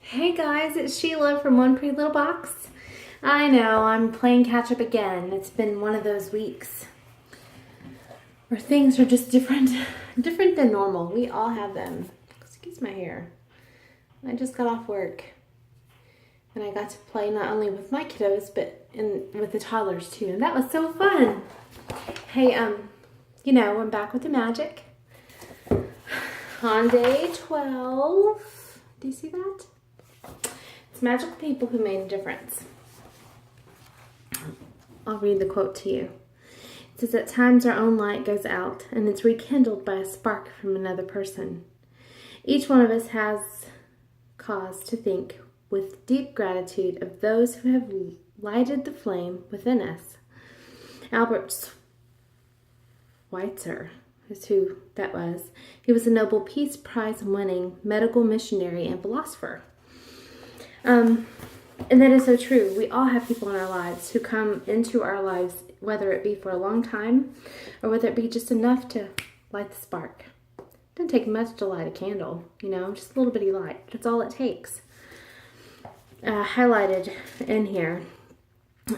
Hey guys, it's Sheila from One Pretty Little Box. I know, I'm playing catch up again. It's been one of those weeks where things are just different than normal. We all have them. Excuse my hair. I just got off work and I got to play not only with my kiddos but with the toddlers too. And that was so fun. Hey, I'm back with the magic. On day 12. Do you see that? It's magical people who made a difference. I'll read the quote to you. It says, "At times our own light goes out and it's rekindled by a spark from another person. Each one of us has cause to think with deep gratitude of those who have lighted the flame within us." Albert Schweitzer is who that was. He was a Nobel Peace Prize winning medical missionary and philosopher. And that is so true. We all have people in our lives who come into our lives, whether it be for a long time or whether it be just enough to light the spark. It doesn't take much to light a candle, just a little bitty light. That's all it takes. Highlighted in here,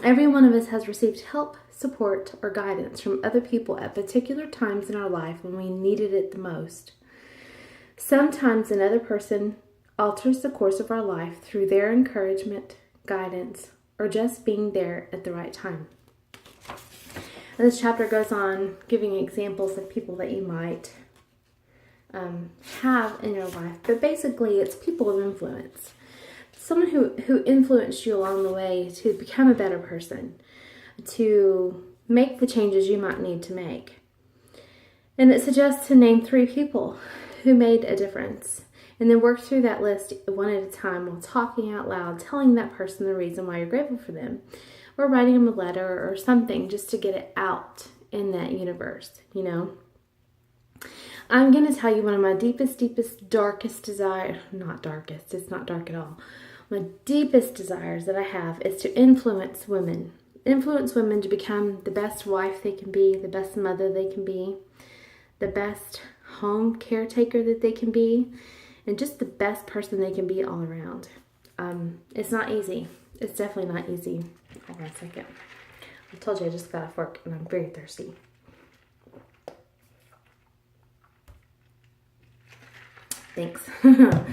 every one of us has received help, support, or guidance from other people at particular times in our life when we needed it the most. Sometimes another person alters the course of our life through their encouragement, guidance, or just being there at the right time. And this chapter goes on giving examples of people that you might have in your life, but basically it's people of influence. Someone who influenced you along the way to become a better person, to make the changes you might need to make. And it suggests to name 3 people who made a difference. And then work through that list one at a time while talking out loud, telling that person the reason why you're grateful for them, or writing them a letter or something just to get it out in that universe, I'm going to tell you one of my deepest, darkest desires, not darkest, it's not dark at all. My deepest desires that I have is to influence women. Influence women to become the best wife they can be, the best mother they can be, the best home caretaker that they can be, and just the best person they can be all around. It's not easy. It's definitely not easy. Hold on a second. I told you I just got off work and I'm very thirsty. Thanks. I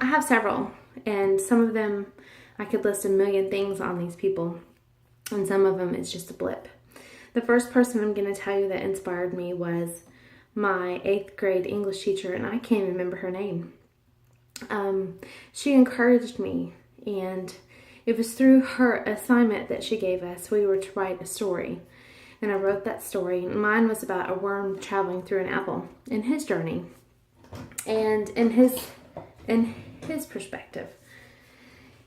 have several, and some of them I could list a million things on these people, and some of them it's just a blip. The first person I'm going to tell you that inspired me was my 8th grade English teacher, and I can't even remember her name. She encouraged me, and it was through her assignment that she gave us. We were to write a story, and I wrote that story. Mine was about a worm traveling through an apple in his journey, and in his perspective.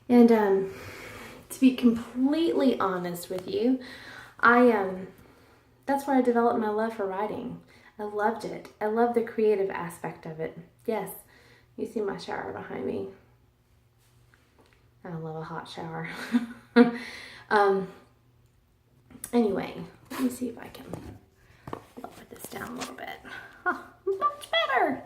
And to be completely honest with you, that's where I developed my love for writing. I loved it. I love the creative aspect of it. Yes, you see my shower behind me. I love a hot shower. Anyway, let me see if I can lower this down a little bit. Oh, much better.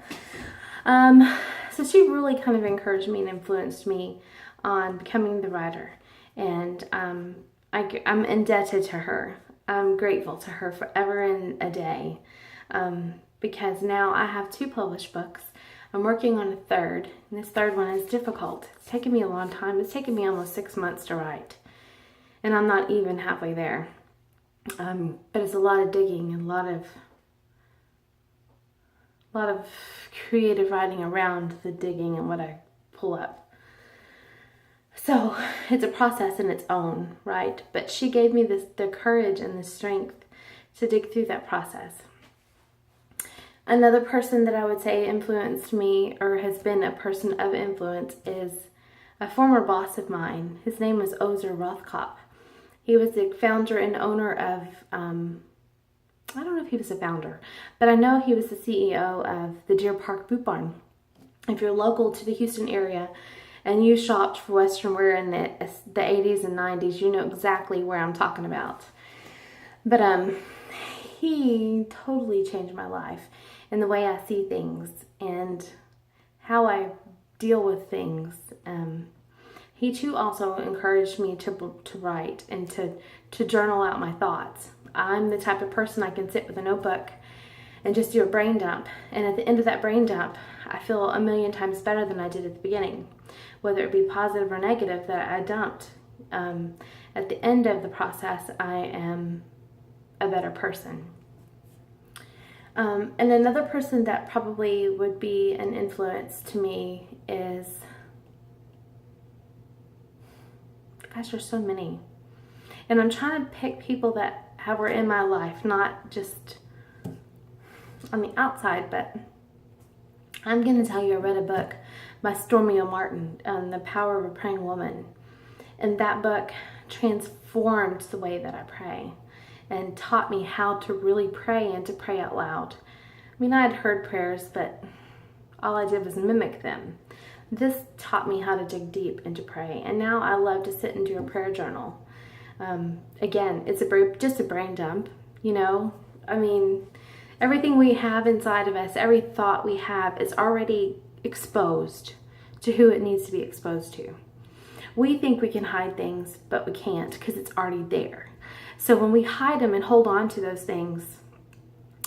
So she really kind of encouraged me and influenced me on becoming the writer. And I'm indebted to her. I'm grateful to her forever and a day. Because now I have 2 published books. I'm working on a 3rd, and this 3rd one is difficult. It's taken me a long time. It's taken me almost 6 months to write, and I'm not even halfway there. But it's a lot of digging and a lot of creative writing around the digging and what I pull up. So it's a process in its own, right? But she gave me the courage and the strength to dig through that process. Another person that I would say influenced me, or has been a person of influence, is a former boss of mine. His name was Ozer Rothkopf. He was the founder and owner of, I don't know if he was a founder, but I know he was the CEO of the Deer Park Boot Barn. If you're local to the Houston area and you shopped for Western wear in the 80s and 90s, you know exactly where I'm talking about. But he totally changed my life and the way I see things, and deal with things. He too also encouraged me to write and to journal out my thoughts. I'm the type of person I can sit with a notebook and just do a brain dump. And at the end of that brain dump, I feel a million times better than I did at the beginning. Whether it be positive or negative that I dumped, at the end of the process, I am a better person. And another person that probably would be an influence to me is, gosh, there's so many. And I'm trying to pick people that were in my life, not just on the outside, but I'm going to tell you, I read a book by Stormy O. Martin on the power of a praying woman. And that book transformed the way that I pray and taught me how to really pray and to pray out loud. I mean, I had heard prayers, but all I did was mimic them. This taught me how to dig deep and to pray. And now I love to sit and do a prayer journal. Again, it's just a brain dump, you know. I mean, everything we have inside of us, every thought we have is already exposed to who it needs to be exposed to. We think we can hide things, but we can't because it's already there. So when we hide them and hold on to those things,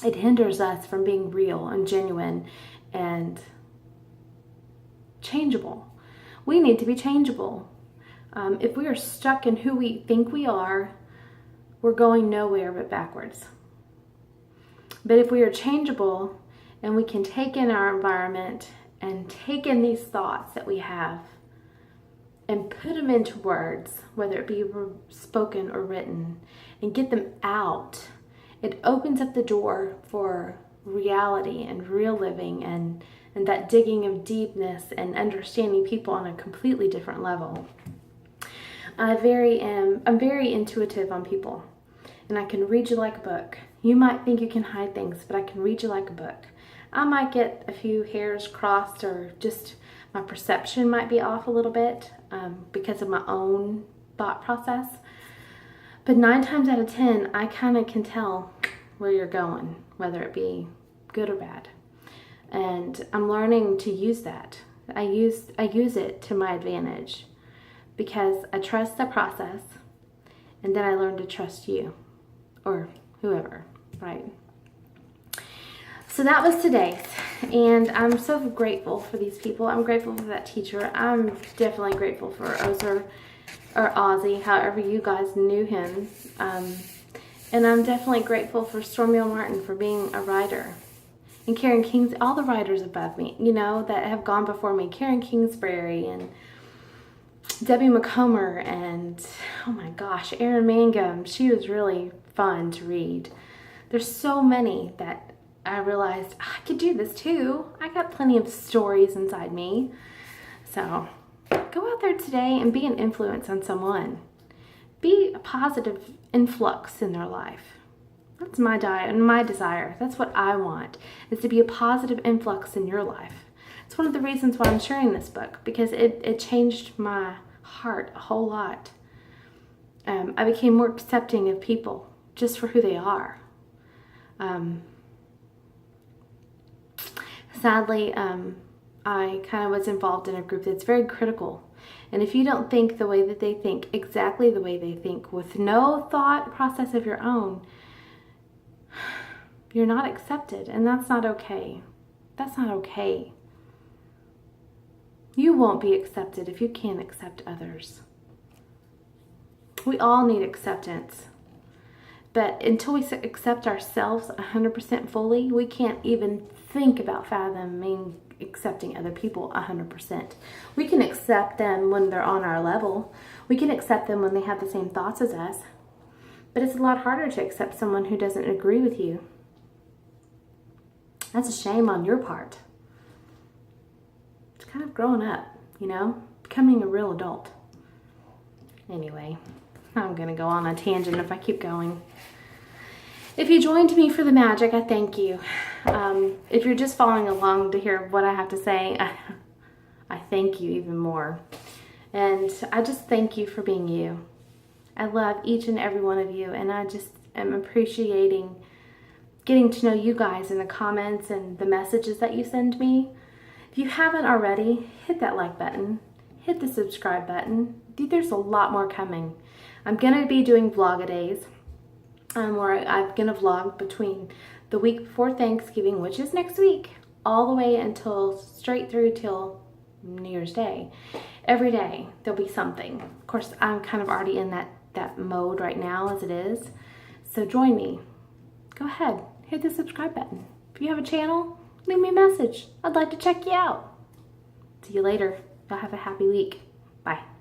it hinders us from being real and genuine and changeable. We need to be changeable. If we are stuck in who we think we are, we're going nowhere but backwards. But if we are changeable and we can take in our environment and take in these thoughts that we have and put them into words, whether it be spoken or written, and get them out, it opens up the door for reality and real living and that digging of deepness and understanding people on a completely different level. I'm very intuitive on people, and I can read you like a book. You might think you can hide things, but I can read you like a book. I might get a few hairs crossed, or just my perception might be off a little bit because of my own thought process. But 9 times out of 10, I kind of can tell where you're going, whether it be good or bad. And I'm learning to use that. I use it to my advantage because I trust the process, and then I learn to trust you or whoever, right? So that was today's, and I'm so grateful for these people. I'm grateful for that teacher. I'm definitely grateful for Ozer or Ozzy, however you guys knew him. And I'm definitely grateful for Stormy O. Martin for being a writer. And Karen Kings, all the writers above me, you know, that have gone before me. Karen Kingsbury and Debbie McComber and, oh my gosh, Erin Mangum. She was really fun to read. There's so many that I realized I could do this too. I got plenty of stories inside me. So go out there today and be an influence on someone. Be a positive influx in their life. That's my diet and my desire. That's what I want, is to be a positive influx in your life. It's one of the reasons why I'm sharing this book, because it changed my heart a whole lot. I became more accepting of people just for who they are. Sadly, I kind of was involved in a group that's very critical. And if you don't think the way that they think, exactly the way they think, with no thought process of your own, you're not accepted, and that's not okay. That's not okay. You won't be accepted if you can't accept others. We all need acceptance. But until we accept ourselves 100% fully, we can't even think about fathoming accepting other people 100%. We can accept them when they're on our level. We can accept them when they have the same thoughts as us. But it's a lot harder to accept someone who doesn't agree with you. That's a shame on your part. It's kind of growing up, you know, becoming a real adult. Anyway, I'm going to go on a tangent if I keep going. If you joined me for the magic, I thank you. If you're just following along to hear what I have to say, I thank you even more. And I just thank you for being you. I love each and every one of you, and I just am appreciating getting to know you guys in the comments and the messages that you send me. If you haven't already, hit that like button, hit the subscribe button. There's a lot more coming. I'm gonna be doing vlog-a-days, where I'm gonna vlog between the week before Thanksgiving, which is next week, all the way until straight through till New Year's Day. Every day there'll be something. Of course, I'm kind of already in that mode right now as it is. So join me. Go ahead, hit the subscribe button. If you have a channel, leave me a message. I'd like to check you out. See you later. Y'all have a happy week. Bye.